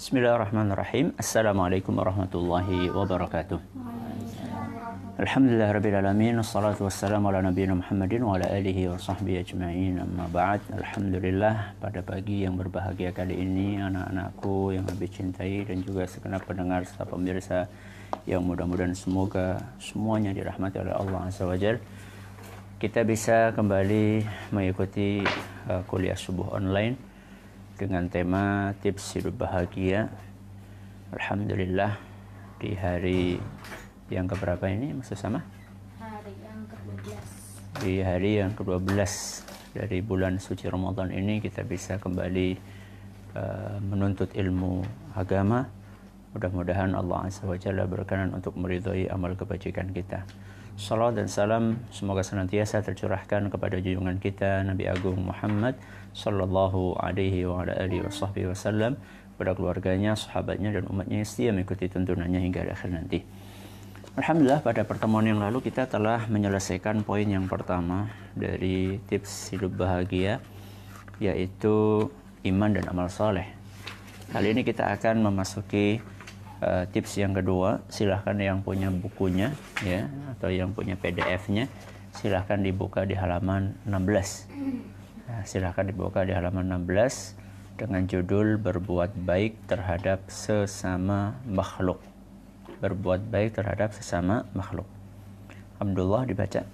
Bismillahirrahmanirrahim. Assalamualaikum warahmatullahi wabarakatuh. Alhamdulillah rabbil alamin, wassalatu wassalamu ala nabiyina Muhammadin wa ala alihi wa sahbihi ajma'in. Amma ba'd. Alhamdulillah, pada pagi yang berbahagia kali ini, anak-anakku yang lebih cintai dan juga segenap pendengar serta pemirsa yang mudah-mudahan semoga semuanya dirahmati oleh Allah Azza wa Jalla, kita bisa kembali mengikuti kuliah subuh online dengan tema tips hidup bahagia. Alhamdulillah, di hari yang keberapa ini maksud sama? Hari yang ke-12. Di hari yang ke-12 dari bulan suci Ramadan ini kita bisa kembali menuntut ilmu agama. Mudah-mudahan Allah Azza wa Jalla berkenan untuk meridhai amal kebajikan kita. Salam dan salam semoga senantiasa tercurahkan kepada junjungan kita Nabi Agung Muhammad sallallahu alaihi wa ala alihi wasallam, kepada keluarganya, sahabatnya dan umatnya yang setia mengikuti tuntunannya hingga akhir nanti. Alhamdulillah, pada pertemuan yang lalu kita telah menyelesaikan poin yang pertama dari tips hidup bahagia, yaitu iman dan amal soleh. Kali ini kita akan memasuki tips yang kedua. Silahkan yang punya bukunya ya, atau yang punya PDF-nya, silahkan dibuka di halaman 16. Nah, silahkan dibuka di halaman 16 dengan judul berbuat baik terhadap sesama makhluk. Berbuat baik terhadap sesama makhluk. Abdullah dibaca.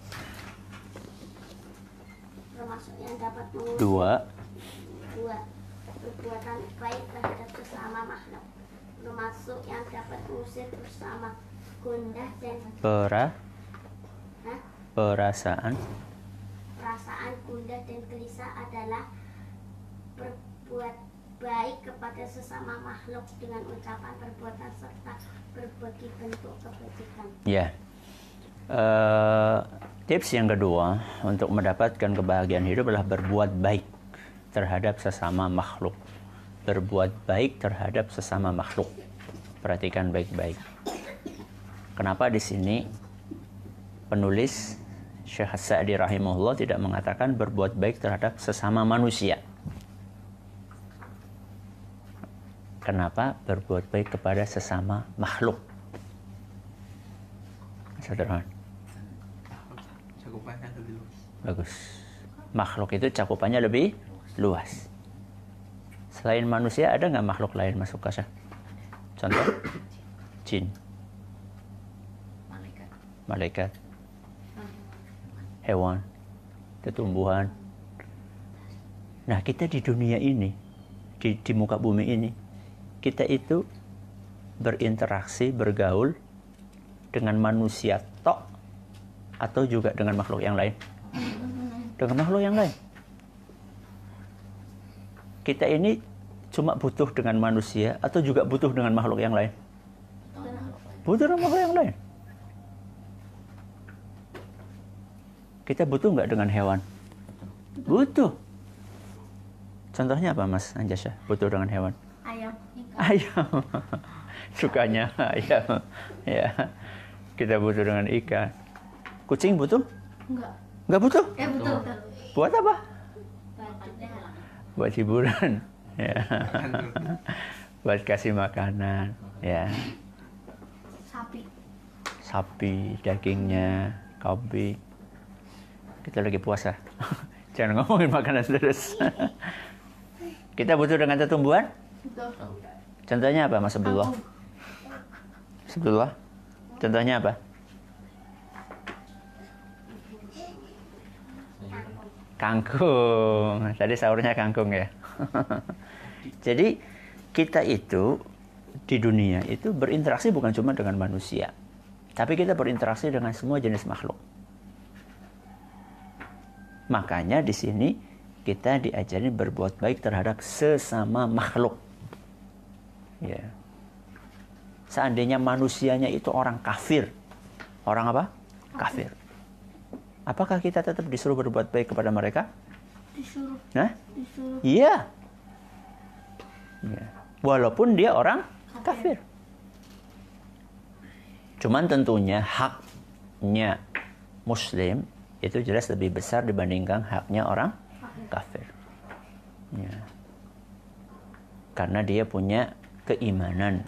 Termasuk yang dapat mengusir Dua. Perbuatan baik terhadap sesama makhluk, termasuk yang dapat mengusir bersama gundah dan perasaan gundah dan gelisah adalah berbuat baik kepada sesama makhluk dengan ucapan, perbuatan serta berbagai bentuk kebajikan. Ya. Tips yang kedua untuk mendapatkan kebahagiaan hidup adalah berbuat baik terhadap sesama makhluk. Berbuat baik terhadap sesama makhluk. Perhatikan baik-baik. Kenapa di sini penulis Syekh As-Sa'di rahimahullah tidak mengatakan berbuat baik terhadap sesama manusia? Kenapa berbuat baik kepada sesama makhluk? Saudara. Cakupannya lebih luas. Bagus. Makhluk itu cakupannya lebih luas. Selain manusia ada nggak makhluk lain masuk kasar? Contoh? Jin. Malaikat. Hewan. Tumbuhan. Nah, kita di dunia ini, di muka bumi ini, kita itu berinteraksi, bergaul dengan manusia tok atau juga dengan makhluk yang lain? Dengan makhluk yang lain. Kita ini cuma butuh dengan manusia atau juga butuh dengan makhluk yang lain? Butuh dengan makhluk yang lain. Kita butuh nggak dengan hewan? Butuh. Contohnya apa, Mas Anjasya? Butuh dengan hewan? Ayam. Ayam. Sukanya ayam. Ya. Kita butuh dengan ikan. Kucing butuh? Enggak. Nggak butuh? Betul. Buat apa? Buat hiburan. Ya. Buat kasih makanan. Ya. Sapi, dagingnya, kambing. Kita lagi puasa. Jangan ngomongin makanan terus. Kita butuh dengan tumbuhan? Contohnya apa, Mas Abdullah? Abdullah? Contohnya apa? Kangkung. Tadi sahurnya kangkung ya. Jadi kita itu di dunia itu berinteraksi bukan cuma dengan manusia, tapi kita berinteraksi dengan semua jenis makhluk. Makanya di sini kita diajari berbuat baik terhadap sesama makhluk. Ya. Seandainya manusianya itu orang kafir, orang apa? Kafir. Apakah kita tetap disuruh berbuat baik kepada mereka? Disuruh. Nah? Disuruh. Iya. Ya. Walaupun dia orang kafir. Cuman tentunya haknya Muslim itu jelas lebih besar dibandingkan haknya orang kafir. Ya. Karena dia punya keimanan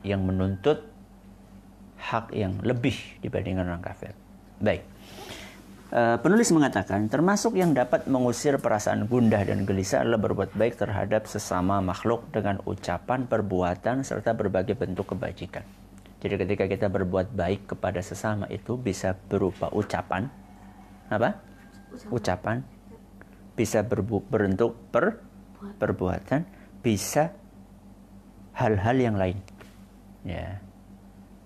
yang menuntut hak yang lebih dibandingkan orang kafir. Baik. Penulis mengatakan, termasuk yang dapat mengusir perasaan gundah dan gelisah adalah berbuat baik terhadap sesama makhluk dengan ucapan, perbuatan, serta berbagai bentuk kebajikan. Jadi ketika kita berbuat baik kepada sesama itu bisa berupa ucapan, apa? Ucapan, bisa berbentuk perbuatan, bisa hal-hal yang lain. Ya.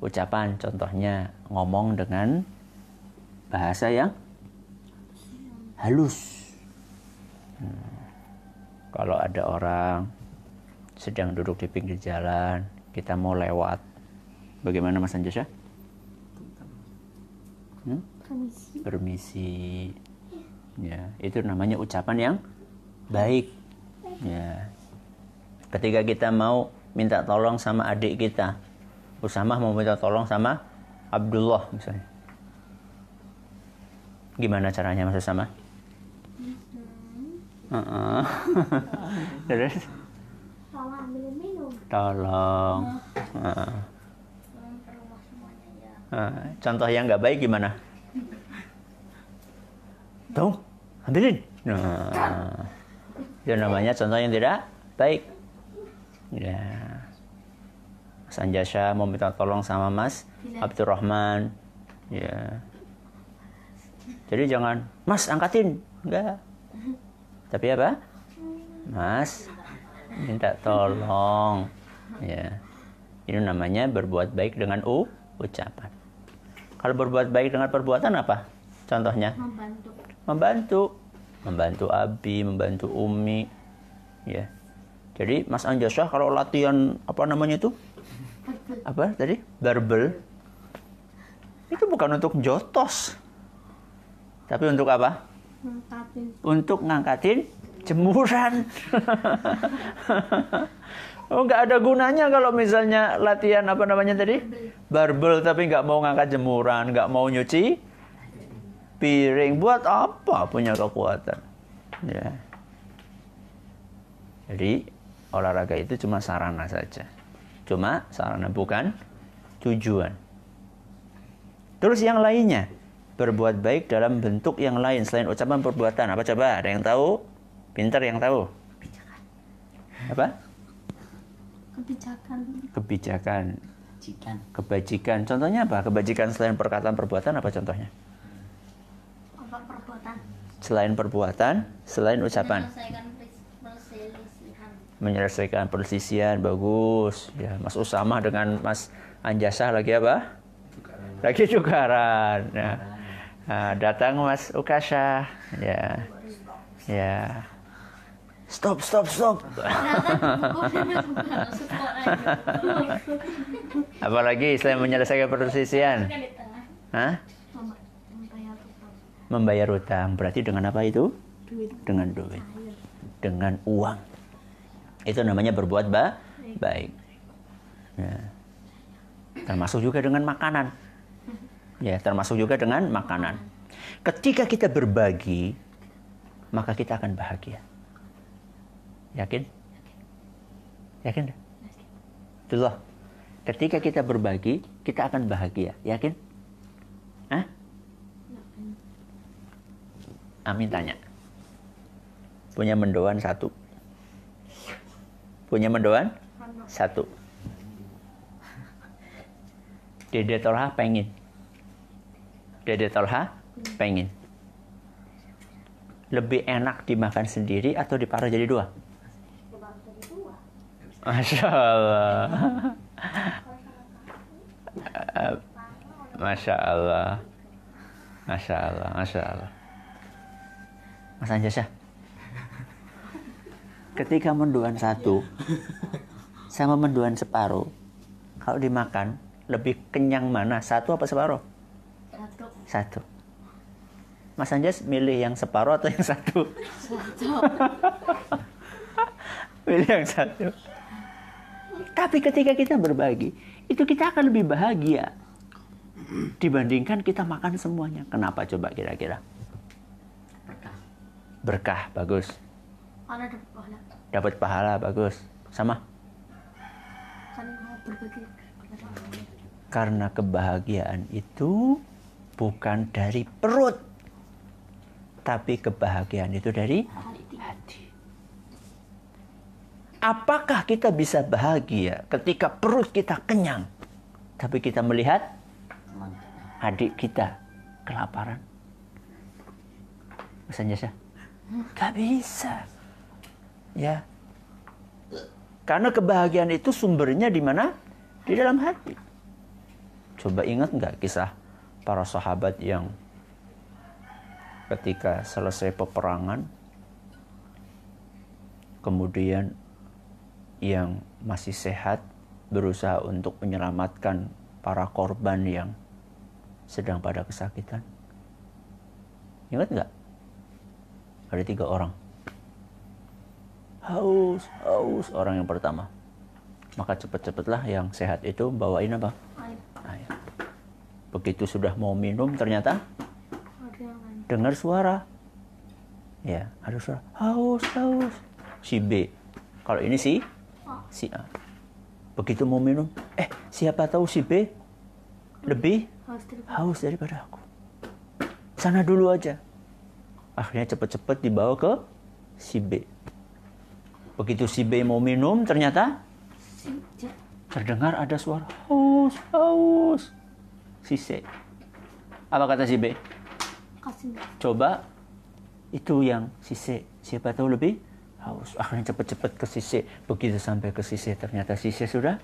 Ucapan contohnya ngomong dengan bahasa yang halus. Kalau ada orang sedang duduk di pinggir jalan, kita mau lewat, bagaimana Mas Anjasya? Permisi. Ya, itu namanya ucapan yang baik. Ya. Ketika kita mau minta tolong sama adik kita, Usamah mau minta tolong sama Abdullah misalnya, gimana caranya Mas Usamah? Terus? Tolong ambil minum. Tolong. Contoh yang nggak baik gimana? Tuh, ambilin. Itu namanya contoh yang tidak baik. Ya. Mas Anjasya mau minta tolong sama Mas Abdurrahman. Ya. Jadi jangan, Mas angkatin. Enggak. Tapi apa? Mas minta tolong. Ya. Ini namanya berbuat baik dengan ucapan. Kalau berbuat baik dengan perbuatan apa? Contohnya? Membantu Abi, membantu Umi. Ya. Jadi Mas Anjasya kalau latihan apa namanya itu? Apa tadi? Barbel. Itu bukan untuk jotos. Tapi untuk apa? Untuk ngangkatin jemuran. Oh, nggak ada gunanya kalau misalnya latihan apa namanya tadi? Barbel tapi nggak mau ngangkat jemuran, nggak mau nyuci piring. Buat apa punya kekuatan? Ya. Jadi olahraga itu cuma sarana saja. Cuma sarana, bukan tujuan. Terus yang lainnya, berbuat baik dalam bentuk yang lain selain ucapan perbuatan. Apa coba? Ada yang tahu? Pintar yang tahu? Apa? Kebijakan. Kebajikan. Contohnya apa? Kebajikan selain perkataan perbuatan apa contohnya? Perbuatan. Selain perbuatan, selain ucapan. Menyelesaikan perselisihan. Bagus. Ya, Mas Usamah dengan Mas Anjasah lagi apa? Lagi tukaran. Ya. Nah, datang Mas Ukasha. Ya. Ya. Stop. Apalagi selain menyelesaikan perselisihan? Hah? Membayar utang. Berarti dengan apa itu? Dengan duit. Dengan uang. Itu namanya berbuat baik. Ya. Termasuk juga dengan makanan. Ya, termasuk juga dengan makanan. Ketika kita berbagi, maka kita akan bahagia. Yakin? Yakin? Itulah. Ketika kita berbagi, kita akan bahagia. Yakin? Hah? Amin tanya. Punya mendoan 1. Punya mendoan 1. Dede Tolha pengen. Lebih enak dimakan sendiri atau diparah jadi 2? Masya Allah. Masya Allah. Mas Anjasya, ketika mendoan 1 sama mendoan separuh, kalau dimakan lebih kenyang mana? 1 apa separuh? 1. Mas Anjas milih yang separuh atau yang 1? 1. Milih yang 1. Tapi ketika kita berbagi, itu kita akan lebih bahagia dibandingkan kita makan semuanya. Kenapa coba kira-kira? Berkah, bagus. Dapat pahala, bagus. Sama? berbagi. Karena kebahagiaan itu bukan dari perut, tapi kebahagiaan itu dari hati. Apakah kita bisa bahagia ketika perut kita kenyang, tapi kita melihat adik kita kelaparan? Bisa jasa? Gak bisa. Ya. Karena kebahagiaan itu sumbernya di mana? Di dalam hati. Coba ingat nggak kisah para sahabat yang ketika selesai peperangan, kemudian yang masih sehat berusaha untuk menyelamatkan para korban yang sedang pada kesakitan. Ingat nggak? Ada 3 orang. Haus orang yang pertama. Maka cepat-cepatlah yang sehat itu bawain apa? Air. Begitu sudah mau minum ternyata dengar suara. Ya, ada suara. Haus. Si B. Kalau ini si A. Begitu mau minum, siapa tahu si B lebih haus daripada aku. Sana dulu aja. Akhirnya cepat-cepat dibawa ke si B. Begitu si B mau minum, ternyata terdengar ada suara haus. Si C. Apa kata si B? Coba itu yang si C. Siapa tahu lebih haus. Akhirnya cepat-cepat ke si C. Begitu sampai ke si C, ternyata si C sudah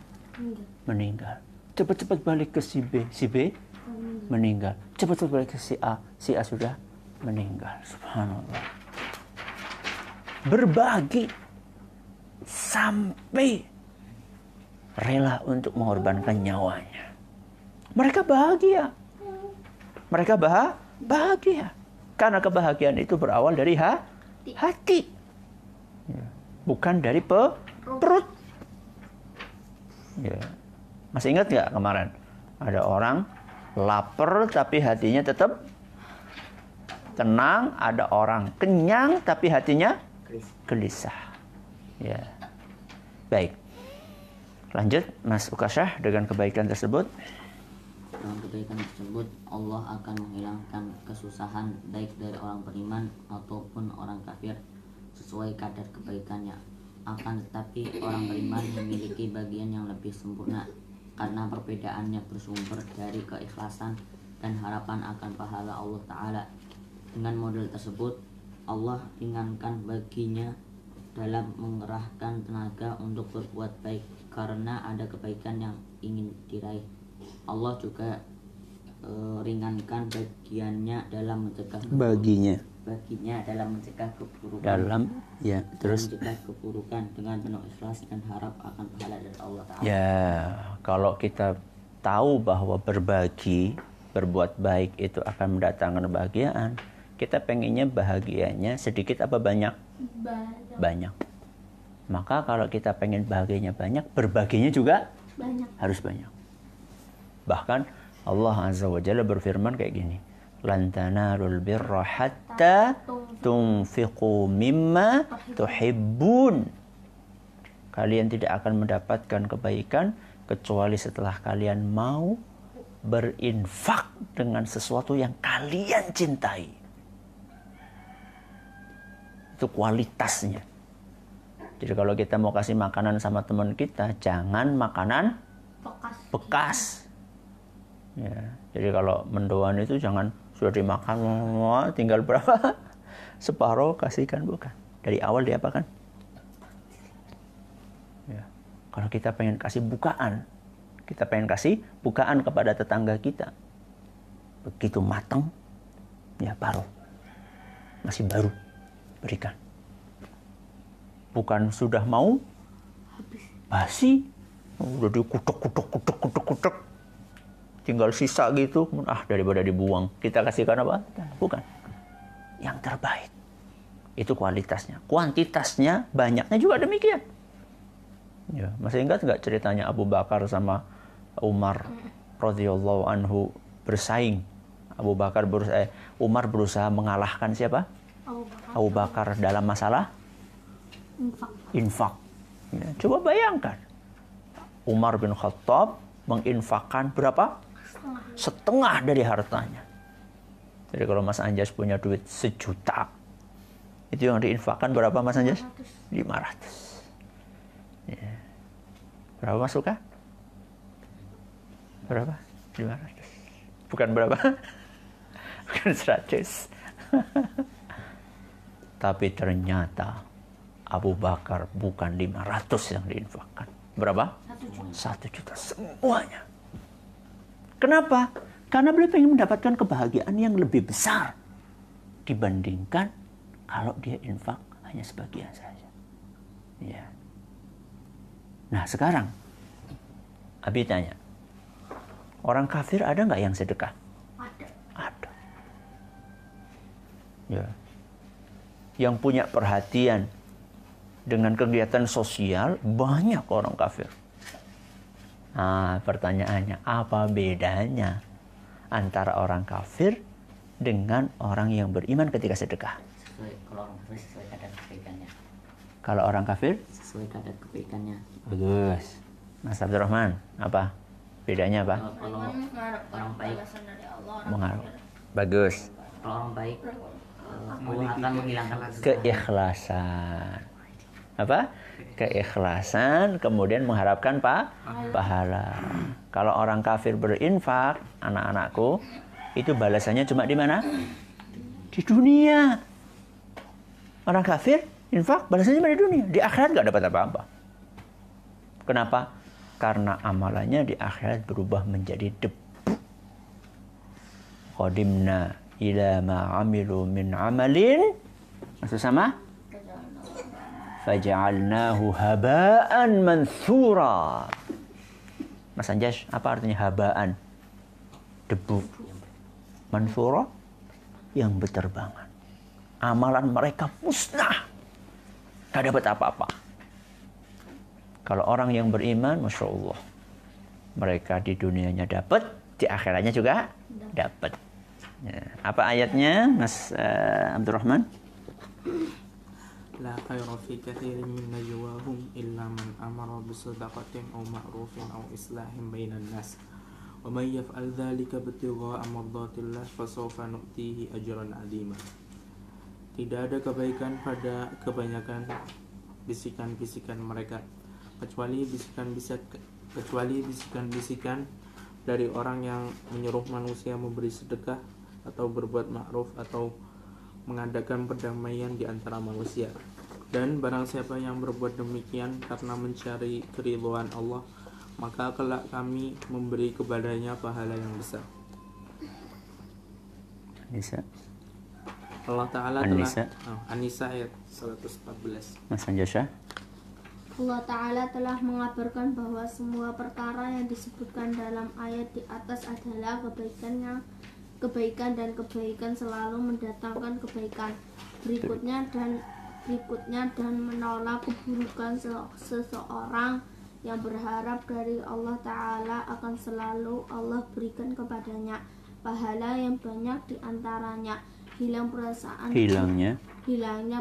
meninggal. Cepat-cepat balik ke si B. Si B meninggal. Cepat-cepat balik ke si A. Si A sudah meninggal. Subhanallah. Berbagi sampai rela untuk mengorbankan nyawanya. Mereka bahagia. Mereka bahagia. Karena kebahagiaan itu berawal dari hati. Bukan dari perut. Ya. Masih ingat nggak kemarin? Ada orang lapar tapi hatinya tetap tenang. Ada orang kenyang tapi hatinya gelisah. Ya. Baik. Lanjut Mas Ukasyah dengan kebaikan tersebut. Dengan kebaikan tersebut Allah akan menghilangkan kesusahan baik dari orang beriman ataupun orang kafir sesuai kadar kebaikannya. Akan tetapi orang beriman memiliki bagian yang lebih sempurna karena perbedaannya bersumber dari keikhlasan dan harapan akan pahala Allah Ta'ala. Dengan model tersebut Allah ringankan baginya dalam mengerahkan tenaga untuk berbuat baik karena ada kebaikan yang ingin diraih. Allah juga ringankan bagiannya dalam mencegah dalam mencegah keburukan. Mencegah keburukan dengan penuh ikhlas dan harap akan pahala dari Allah Ta'ala. Ya, kalau kita tahu bahwa berbagi, berbuat baik itu akan mendatangkan kebahagiaan, kita pengennya bahagianya sedikit apa banyak? Banyak. Maka kalau kita pengen bahagianya banyak, berbaginya juga harus banyak. Bahkan Allah Azza wa Jalla berfirman kayak gini, lan tanalul birra hatta tunfiqu mimma tuhibbun. Kalian tidak akan mendapatkan kebaikan kecuali setelah kalian mau berinfak dengan sesuatu yang kalian cintai. Itu kualitasnya. Jadi kalau kita mau kasih makanan sama teman kita, jangan makanan bekas. Ya, jadi kalau mendoan itu jangan sudah dimakan tinggal berapa separuh kasihkan, bukan. Dari awal diapakan? Ya. Kalau kita pengen kasih bukaan, kita pengen kasih bukaan kepada tetangga kita. Begitu matang, ya baru. Masih baru berikan. Bukan sudah mau basi, udah dikutuk, tinggal sisa gitu, daripada dibuang, kita kasihkan apa? Bukan. Yang terbaik. Itu kualitasnya. Kuantitasnya, banyaknya juga demikian. Ya, masih ingat nggak ceritanya Abu Bakar sama Umar radhiyallahu anhu bersaing? Umar berusaha mengalahkan siapa? Abu Bakar dalam masalah infak. Ya, coba bayangkan. Umar bin Khattab menginfakkan berapa? Setengah dari hartanya. Jadi kalau Mas Anjas punya duit 1 juta, itu yang diinfakkan berapa Mas Anjas? 500. Ya. Berapa Mas Luka? Berapa? 500. Bukan berapa? Bukan 100. Tapi ternyata Abu Bakar bukan 500 yang diinfakkan. Berapa? 1 juta semuanya. Kenapa? Karena beliau ingin mendapatkan kebahagiaan yang lebih besar dibandingkan kalau dia infak hanya sebagian saja. Ya. Nah sekarang Abi tanya, orang kafir ada nggak yang sedekah? Ada. Ya. Yang punya perhatian dengan kegiatan sosial banyak orang kafir. Nah, pertanyaannya apa bedanya antara orang kafir dengan orang yang beriman ketika sedekah? Kalau orang kafir sesuai kadar kebaikannya. Kalau orang kafir Sesuai kadar kebaikannya. bagus. Mas Abdurrahman, apa bedanya apa? Kalau orang baik Mengaruh. Bagus. Kalau orang baik Allah akan menghilangkan Keikhlasan. Apa? Keikhlasan, kemudian mengharapkan pahala. Kalau orang kafir berinfak, anak-anakku, itu balasannya cuma di mana? Di dunia. Orang kafir infak balasannya cuma di dunia. Di akhirat nggak dapat apa-apa. Kenapa? Karena amalannya di akhirat berubah menjadi debu. Qadimna ila ma amilu min amalin. Maksud sama? Faja'alnahu haba'an mansura. Mas Anjas, apa artinya haba'an? Debu. Mansura? Yang berterbangan. Amalan mereka musnah. Gak dapat apa-apa. Kalau orang yang beriman, Masya Allah, mereka di dunianya dapat, di akhiratnya juga dapat. Ya. Apa ayatnya, Mas Abdurrahman? لا خير في كثير من نجواهم إلا من أمر بصدقة أو معروف أو إصلاح بين الناس ومن يفعل ذلك ابتغاء مرضات الله فسوف نؤتيه أجرا عظيما. Tidak ada kebaikan pada kebanyakan bisikan-bisikan mereka kecuali bisikan-bisikan dari orang yang menyuruh manusia memberi sedekah atau berbuat ma'ruf atau mengadakan perdamaian di antara manusia. Dan barang siapa yang berbuat demikian karena mencari keridhaan Allah, maka kelak kami memberi kepadanya pahala yang besar. Anissa. Allah Ta'ala An-Nisa. An-Nisa ayat 114. Mas Anjasya. Allah Ta'ala telah mengabarkan bahwa semua perkara yang disebutkan dalam ayat di atas adalah kebaikan dan kebaikan selalu mendatangkan kebaikan berikutnya dan menolak keburukan seseorang yang berharap dari Allah Ta'ala akan selalu Allah berikan kepadanya pahala yang banyak diantaranya hilangnya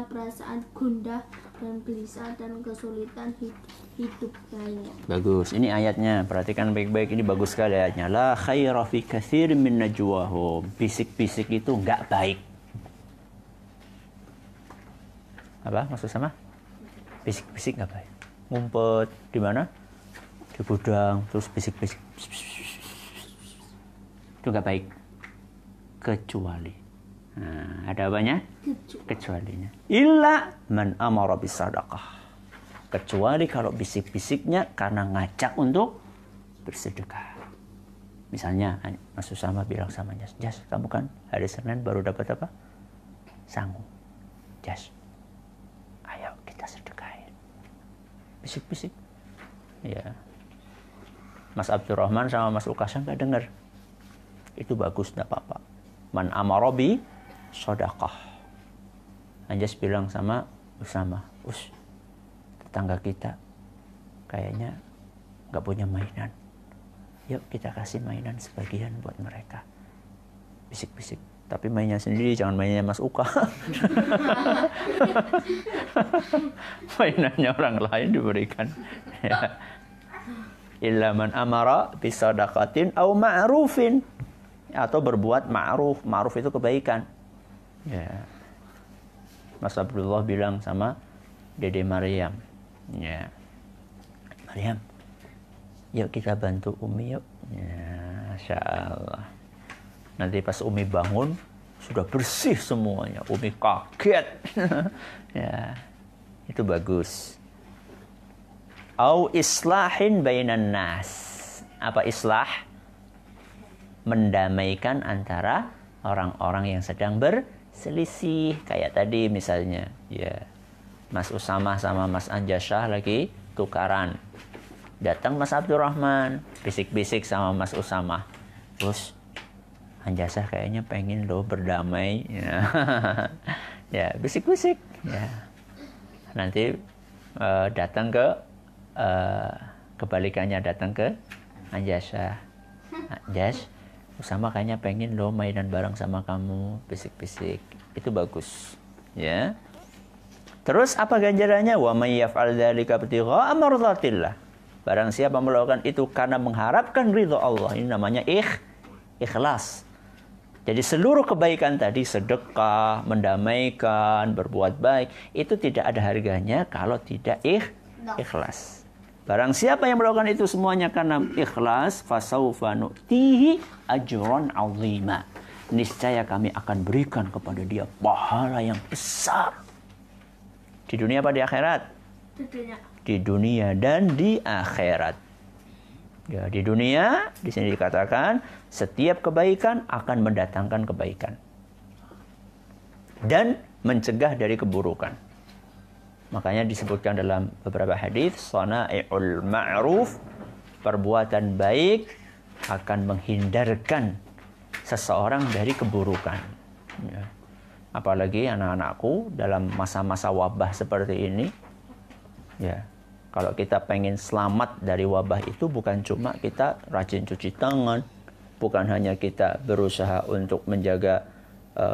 perasaan gundah dan gelisah dan kesulitan hidup lainnya. Bagus, ini ayatnya, perhatikan baik-baik, ini bagus sekali ayatnya. La khaira fi katsirin min najwahum. Bisik-bisik itu enggak baik. Apa maksud sama? Bisik-bisik enggak baik. Ngumpet di mana? Di gudang, terus bisik-bisik. Itu enggak baik. Kecuali ada apanya? Kecualinya. Illa man amara bisadaqah. Kecuali kalau bisik-bisiknya karena ngajak untuk bersedekah. Misalnya Mas Usama bilang sama Jas, kamu kan hari Senin baru dapat apa? Sangu. Jas, ayo kita sedekahin. Bisik-bisik. Ya. Mas Abdurrahman sama Mas Ukasha nggak dengar. Itu bagus, nggak apa-apa. Man amara bi sedekah. Anjas bilang sama Usama, tetangga kita kayaknya nggak punya mainan. Yuk kita kasih mainan sebagian buat mereka. Bisik-bisik. Tapi mainnya sendiri, jangan mainnya Mas Uka. Mainannya orang lain diberikan. Ya. illa man amara bisadaqatin au ma'rufin, atau berbuat ma'ruf. Ma'ruf itu kebaikan. Ya. Mas Abdullah bilang sama Dede Maryam, ya, Maryam, yuk kita bantu Umi yuk. Ya, Masya Allah. Nanti pas Umi bangun sudah bersih semuanya. Umi kaget. Ya, itu bagus. Au islahin bainan nas. Apa islah? Mendamaikan antara orang-orang yang sedang berselisih. Kayak tadi misalnya, ya, Mas Usamah sama Mas Anjasyah lagi tukaran. Datang Mas Abdurrahman, bisik-bisik sama Mas Usamah. Terus Anjasyah kayaknya pengen lo berdamai. Ya, ya, bisik-bisik. Ya. Nanti datang ke kebalikannya, datang ke Anjasyah. Anjas, Usamah kayaknya pengen lo mainan bareng sama kamu, bisik-bisik. Itu bagus. Ya. Terus apa ganjarannya? Wa may yaf'al dzalika ibtigha'a mardatillah. Barang siapa melakukan itu karena mengharapkan ridha Allah, ini namanya ikhlas. Jadi seluruh kebaikan tadi, sedekah, mendamaikan, berbuat baik, itu tidak ada harganya kalau tidak ikhlas. Barang siapa yang melakukan itu semuanya karena ikhlas, fasaufa nu'tihi ajran 'azima. Niscaya kami akan berikan kepada dia pahala yang besar. Di dunia apa di akhirat? Di dunia dan di akhirat. Ya, di dunia di sini dikatakan setiap kebaikan akan mendatangkan kebaikan dan mencegah dari keburukan. Makanya disebutkan dalam beberapa hadis, sana'iul ma'ruf, perbuatan baik akan menghindarkan seseorang dari keburukan. Ya. Apalagi anak-anakku dalam masa-masa wabah seperti ini, ya, kalau kita pengen selamat dari wabah itu bukan cuma kita rajin cuci tangan, bukan hanya kita berusaha untuk menjaga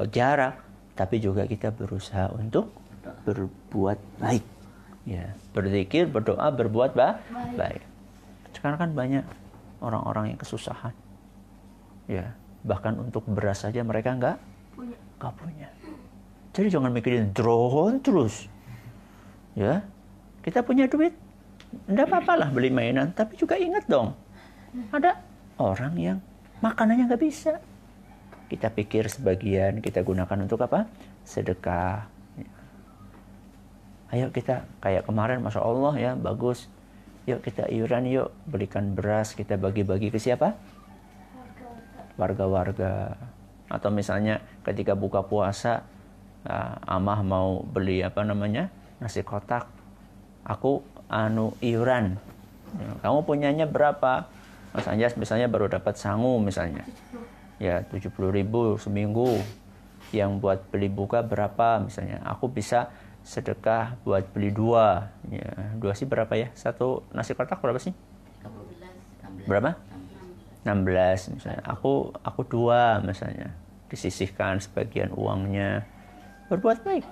jarak, tapi juga kita berusaha untuk berbuat baik. Ya, berzikir, berdoa, berbuat baik. Sekarang kan banyak orang-orang yang kesusahan. Ya, bahkan untuk beras saja mereka nggak punya. Jadi jangan mikirin drone terus. Ya, kita punya duit, enggak apa-apalah beli mainan, tapi juga ingat dong, ada orang yang makanannya nggak bisa. Kita pikir sebagian kita gunakan untuk apa? Sedekah. Ayo kita kayak kemarin, Masya Allah ya, bagus. Yuk kita iuran, yuk belikan beras, kita bagi-bagi ke siapa? Warga-warga. Atau misalnya ketika buka puasa, Amah mau beli nasi kotak, aku iuran. Kamu punyanya berapa? Mas Anjas misalnya baru dapat sangu misalnya, ya 70.000 seminggu. Yang buat beli buka berapa misalnya? Aku bisa sedekah buat beli 2. Ya, 2 sih berapa ya? Satu nasi kotak berapa sih? 16. Berapa? 16 misalnya. Aku 2 misalnya. Disisihkan sebagian uangnya. Berbuat baik.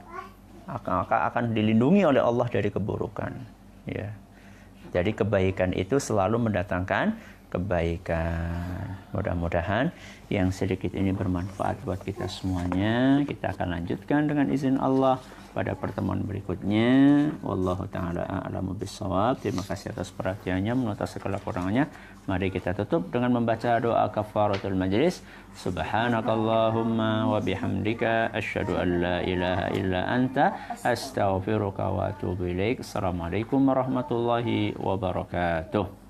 Akan dilindungi oleh Allah dari keburukan. Ya. Jadi kebaikan itu selalu mendatangkan kebaikan. Mudah-mudahan yang sedikit ini bermanfaat buat kita semuanya. Kita akan lanjutkan dengan izin Allah pada pertemuan berikutnya. Wallahu ta'ala a'lamu bissawab. Terima kasih atas perhatiannya, menonton segala kurangannya. Mari kita tutup dengan membaca doa kafaratul majlis. Subhanakallahumma wa bihamdika asyhadu an la ilaha illa anta astaghfiruka wa atubu ilaik. Assalamualaikum warahmatullahi wabarakatuh.